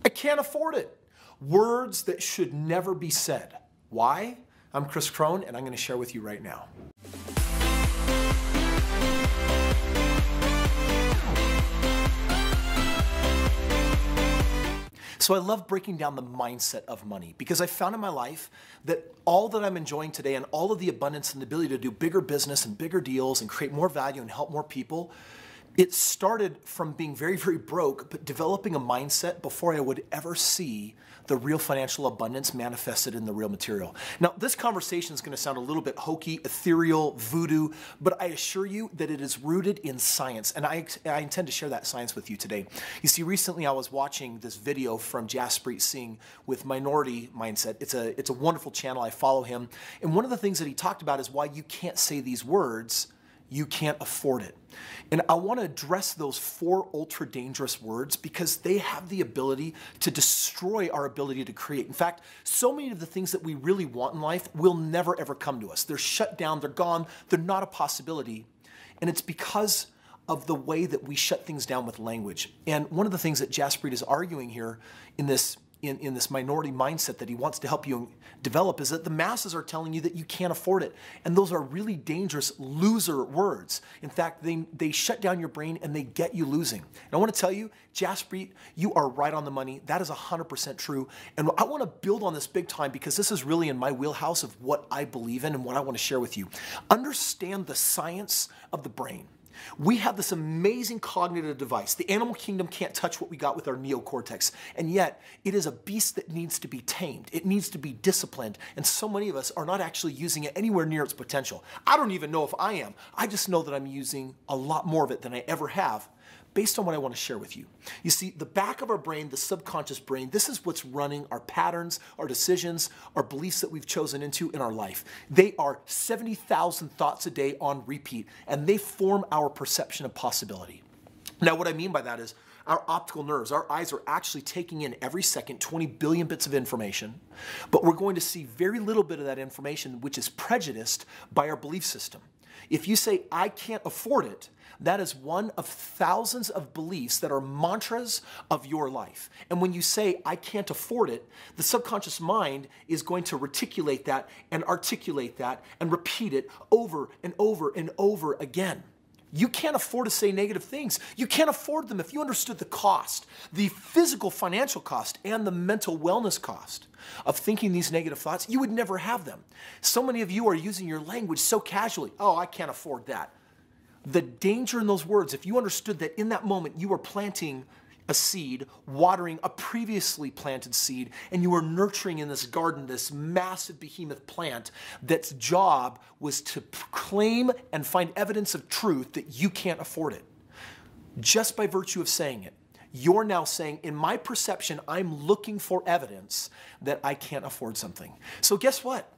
I can't afford it. Words that should never be said. Why? I'm Kris Krohn, and I'm going to share with you right now. So I love breaking down the mindset of money because I found in my life that all that I'm enjoying today and all of the abundance and the ability to do bigger business and bigger deals and create more value and help more people, it started from being very, very broke, but developing a mindset before I would ever see the real financial abundance manifested in the real material. Now, this conversation is going to sound a little bit hokey, ethereal, voodoo, but I assure you that it is rooted in science, and I intend to share that science with you today. You see, recently I was watching this video from Strait Singh with Minority Mindset. It's a wonderful channel. I follow him, and one of the things that he talked about is why you can't say these words. You can't afford it. And I want to address those 4 ultra dangerous words because they have the ability to destroy our ability to create. In fact, so many of the things that we really want in life will never ever come to us. They're shut down, they're gone, they're not a possibility. And it's because of the way that we shut things down with language. And one of the things that Strait is arguing here in this minority mindset that he wants to help you develop is that the masses are telling you that you can't afford it. And those are really dangerous loser words. In fact, they shut down your brain and they get you losing. And I want to tell you, Strait, you are right on the money. That is 100% true. And I want to build on this big time because this is really in my wheelhouse of what I believe in and what I want to share with you. Understand the science of the brain. We have this amazing cognitive device. The animal kingdom can't touch what we got with our neocortex. And yet, it is a beast that needs to be tamed. It needs to be disciplined. And so many of us are not actually using it anywhere near its potential. I don't even know if I am. I just know that I'm using a lot more of it than I ever have based on what I want to share with you. You see, the back of our brain, the subconscious brain, this is what's running our patterns, our decisions, our beliefs that we've chosen into in our life. They are 70,000 thoughts a day on repeat, and they form our perception of possibility. Now, what I mean by that is our optical nerves, our eyes are actually taking in every second 20 billion bits of information, but we're going to see very little bit of that information which is prejudiced by our belief system. If you say, I can't afford it, that is one of thousands of beliefs that are mantras of your life. And when you say, I can't afford it, the subconscious mind is going to reticulate that and articulate that and repeat it over and over and over again. You can't afford to say negative things. You can't afford them if you understood the cost, the physical financial cost and the mental wellness cost of thinking these negative thoughts. You would never have them. So many of you are using your language so casually. Oh, I can't afford that. The danger in those words, if you understood that in that moment you were planting a seed, watering a previously planted seed, and you were nurturing in this garden this massive behemoth plant that's job was to claim and find evidence of truth that you can't afford it. Just by virtue of saying it, you're now saying, in my perception, I'm looking for evidence that I can't afford something. So guess what?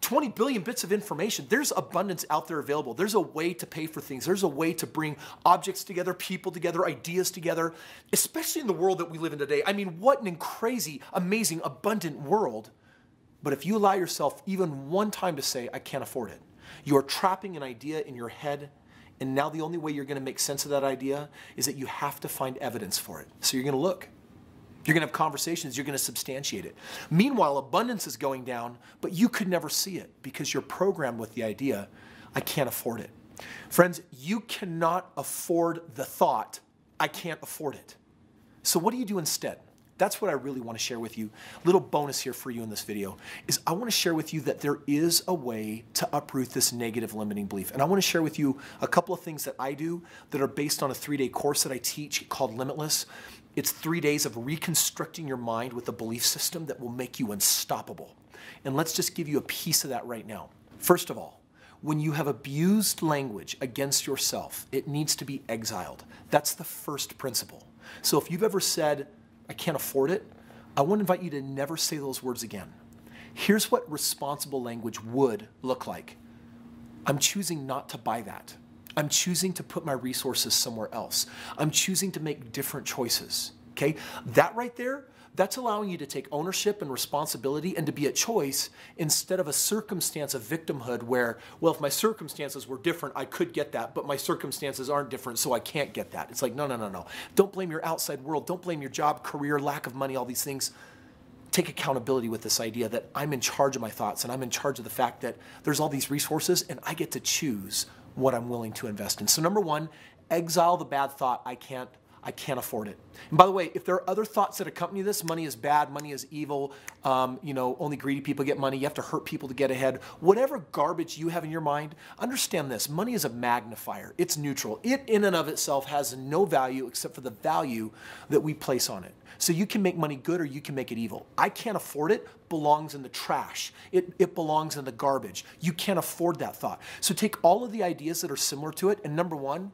20 billion bits of information. There's abundance out there available. There's a way to pay for things. There's a way to bring objects together, people together, ideas together, especially in the world that we live in today. I mean, what an crazy, amazing, abundant world. But if you allow yourself even one time to say, I can't afford it, you're trapping an idea in your head. And now the only way you're going to make sense of that idea is that you have to find evidence for it. So you're going to look. You're going to have conversations. You're going to substantiate it. Meanwhile, abundance is going down, but you could never see it because you're programmed with the idea, I can't afford it. Friends, you cannot afford the thought, I can't afford it. So what do you do instead? That's what I really want to share with you. Little bonus here for you in this video is I want to share with you that there is a way to uproot this negative limiting belief. And I want to share with you a couple of things that I do that are based on a 3-day course that I teach called Limitless. It's 3 days of reconstructing your mind with a belief system that will make you unstoppable. And let's just give you a piece of that right now. First of all, when you have abused language against yourself, it needs to be exiled. That's the first principle. So if you've ever said, I can't afford it, I want to invite you to never say those words again. Here's what responsible language would look like. I'm choosing not to buy that. I'm choosing to put my resources somewhere else. I'm choosing to make different choices. okay? That right there, that's allowing you to take ownership and responsibility and to be a choice instead of a circumstance of victimhood where, well, if my circumstances were different, I could get that, but my circumstances aren't different, so I can't get that. It's like, no, no, no, no. Don't blame your outside world. Don't blame your job, career, lack of money, all these things. Take accountability with this idea that I'm in charge of my thoughts and I'm in charge of the fact that there's all these resources and I get to choose what I'm willing to invest in. So number one, exile the bad thought, I can't afford it. And by the way, if there are other thoughts that accompany this, money is bad, money is evil, only greedy people get money, you have to hurt people to get ahead, whatever garbage you have in your mind, understand this, money is a magnifier. It's neutral. It in and of itself has no value except for the value that we place on it. So you can make money good or you can make it evil. I can't afford it belongs in the trash. It belongs in the garbage. You can't afford that thought. So take all of the ideas that are similar to it and number one,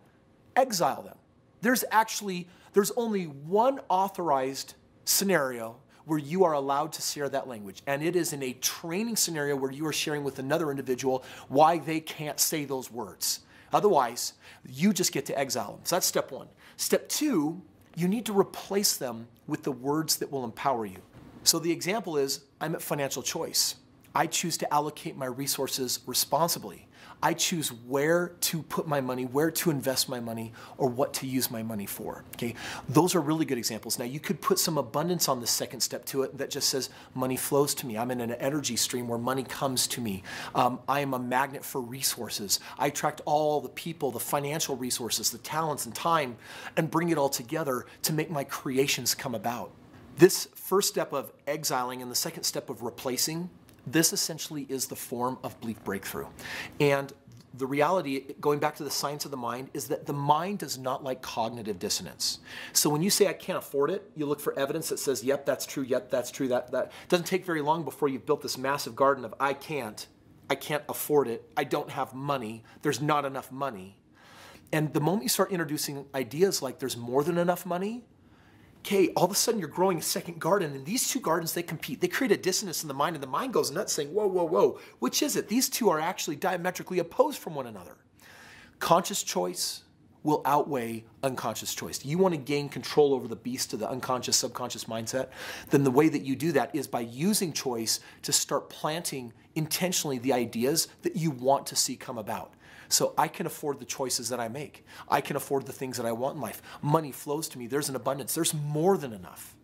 exile them. There's only one authorized scenario where you are allowed to share that language. And it is in a training scenario where you are sharing with another individual why they can't say those words. Otherwise, you just get to exile them. So that's step one. Step two, you need to replace them with the words that will empower you. So the example is, I'm at financial choice. I choose to allocate my resources responsibly. I choose where to put my money, where to invest my money, or what to use my money for, okay? Those are really good examples. Now, you could put some abundance on the second step to it that just says, money flows to me. I'm in an energy stream where money comes to me. I am a magnet for resources. I attract all the people, the financial resources, the talents and time, and bring it all together to make my creations come about. This first step of exiling and the second step of replacing, this essentially is the form of belief breakthrough. And the reality, going back to the science of the mind, is that the mind does not like cognitive dissonance. So when you say, I can't afford it, you look for evidence that says, yep, that's true, yep, that's true, that doesn't take very long before you've built this massive garden of, I can't afford it, I don't have money, there's not enough money. And the moment you start introducing ideas like there's more than enough money, okay, all of a sudden you're growing a second garden, and these two gardens, they compete. They create a dissonance in the mind, and the mind goes nuts saying, whoa, whoa, whoa, which is it? These two are actually diametrically opposed from one another. Conscious choice will outweigh unconscious choice. You want to gain control over the beast of the unconscious, subconscious mindset, then the way that you do that is by using choice to start planting intentionally the ideas that you want to see come about. So I can afford the choices that I make. I can afford the things that I want in life. Money flows to me. There's an abundance. There's more than enough.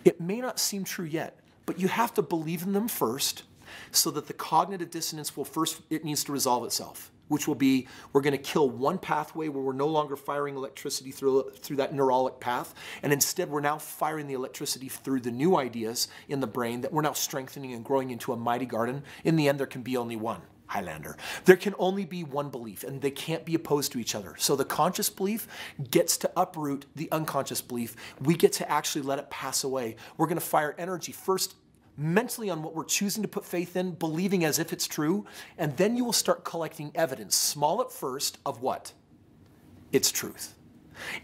It may not seem true yet, but you have to believe in them first so that the cognitive dissonance will it needs to resolve itself, which will be, we're going to kill one pathway where we're no longer firing electricity through that neuralic path, and instead we're now firing the electricity through the new ideas in the brain that we're now strengthening and growing into a mighty garden. In the end, there can be only one. Highlander. There can only be one belief, and they can't be opposed to each other. So the conscious belief gets to uproot the unconscious belief. We get to actually let it pass away. We're going to fire energy first mentally on what we're choosing to put faith in, believing as if it's true, and then you will start collecting evidence, small at first, of what? It's truth.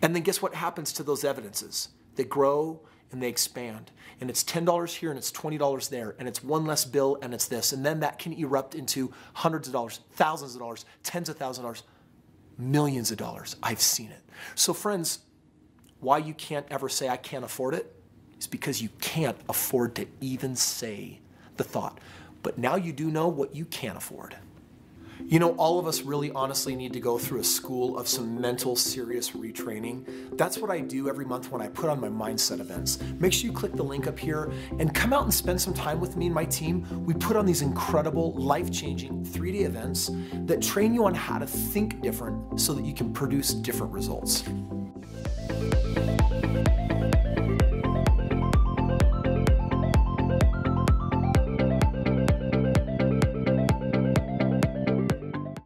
And then guess what happens to those evidences? They grow and they expand. And it's $10 here and it's $20 there, and it's one less bill and it's this. And then that can erupt into hundreds of dollars, thousands of dollars, tens of thousands of dollars, millions of dollars. I've seen it. So friends, why you can't ever say I can't afford it is because you can't afford to even say the thought. But now you do know what you can afford. You know, all of us really honestly need to go through a school of some mental serious retraining. That's what I do every month when I put on my mindset events. Make sure you click the link up here and come out and spend some time with me and my team. We put on these incredible, life-changing 3-day events that train you on how to think different so that you can produce different results.